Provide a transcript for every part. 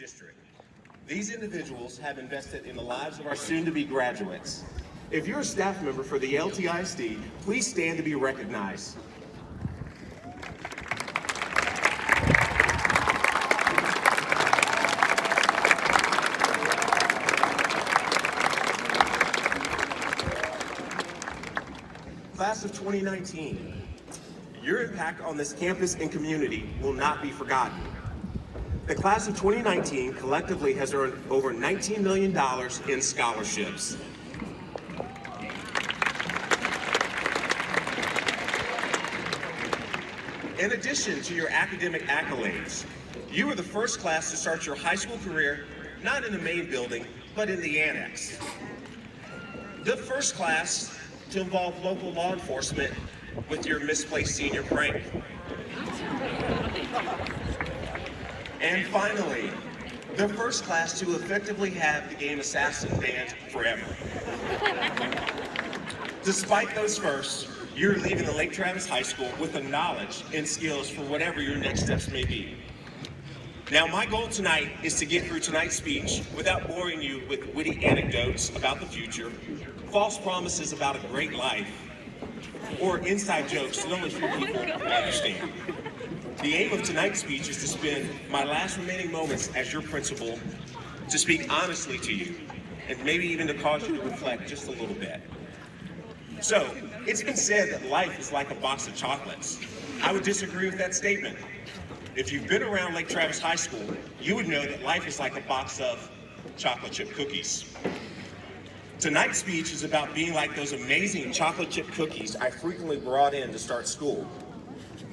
district. These individuals have invested in the lives of our soon-to-be graduates. If you're a staff member for the LTISD, please stand to be recognized. Class of 2019, your impact on this campus and community will not be forgotten. The class of 2019 collectively has earned over $19 million in scholarships. In addition to your academic accolades, you were the first class to start your high school career not in the main building, but in the annex. The first class to involve local law enforcement with your misplaced senior prank. And finally, the first class to effectively have the game Assassin banned forever. Despite those firsts, you're leaving the Lake Travis High School with the knowledge and skills for whatever your next steps may be. Now, my goal tonight is to get through tonight's speech without boring you with witty anecdotes about the future, false promises about a great life, or inside jokes that only few people will understand. The aim of tonight's speech is to spend my last remaining moments as your principal to speak honestly to you, and maybe even to cause you to reflect just a little bit. So, it's been said that life is like a box of chocolates. I would disagree with that statement. If you've been around Lake Travis High School, you would know that life is like a box of chocolate chip cookies. Tonight's speech is about being like those amazing chocolate chip cookies I frequently brought in to start school.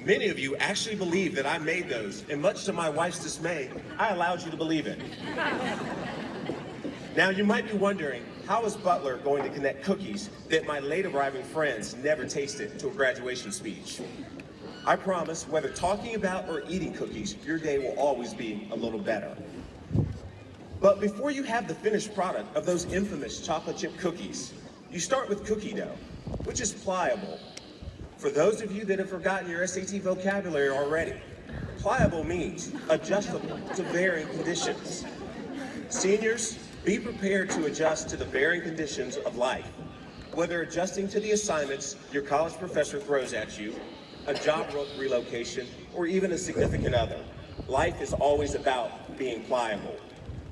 Many of you actually believe that I made those, and much to my wife's dismay, I allowed you to believe it. Now, you might be wondering, how is Butler going to connect cookies that my late arriving friends never tasted to a graduation speech? I promise, whether talking about or eating cookies, your day will always be a little better. But before you have the finished product of those infamous chocolate chip cookies, you start with cookie dough, which is pliable. For those of you that have forgotten your SAT vocabulary already, pliable means adjustable to varying conditions. Seniors, be prepared to adjust to the varying conditions of life, whether adjusting to the assignments your college professor throws at you, a job relocation, or even a significant other. Life is always about being pliable.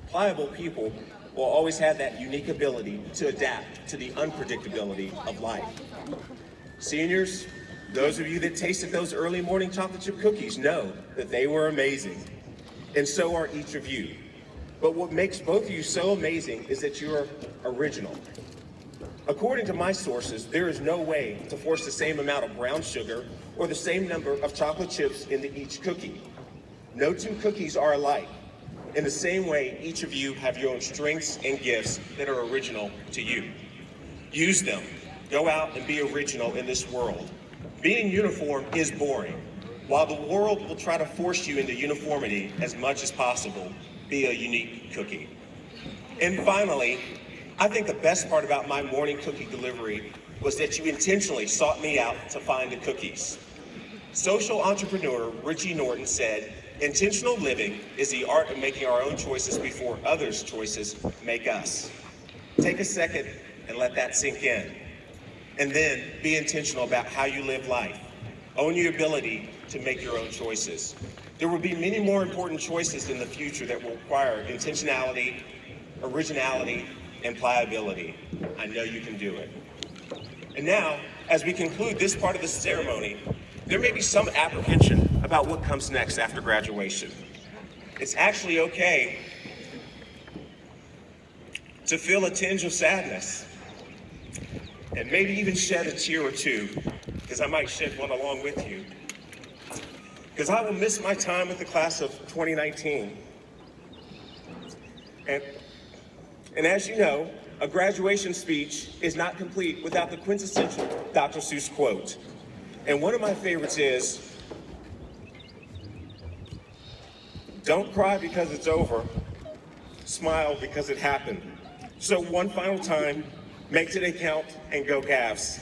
Pliable people will always have that unique ability to adapt to the unpredictability of life. Seniors, those of you that tasted those early morning chocolate chip cookies know that they were amazing, and so are each of you. But what makes both of you so amazing is that you're original. According to my sources, there is no way to force the same amount of brown sugar or the same number of chocolate chips into each cookie. No two cookies are alike. In the same way, each of you have your own strengths and gifts that are original to you. Use them. Go out and be original in this world. Being uniform is boring. While the world will try to force you into uniformity as much as possible, be a unique cookie. And finally, I think the best part about my morning cookie delivery was that you intentionally sought me out to find the cookies. Social entrepreneur Richie Norton said, "Intentional living is the art of making our own choices before others' choices make us." Take a second and let that sink in. And then be intentional about how you live life. Own your ability to make your own choices. There will be many more important choices in the future that will require intentionality, originality, and pliability. I know you can do it. And now, as we conclude this part of the ceremony, there may be some apprehension about what comes next after graduation. It's actually okay to feel a tinge of sadness and maybe even shed a tear or two, because I might shed one along with you. Because I will miss my time with the class of 2019. And as you know, a graduation speech is not complete without the quintessential Dr. Seuss quote. And one of my favorites is, "Don't cry because it's over, smile because it happened." So one final time, make today count and go Cavs.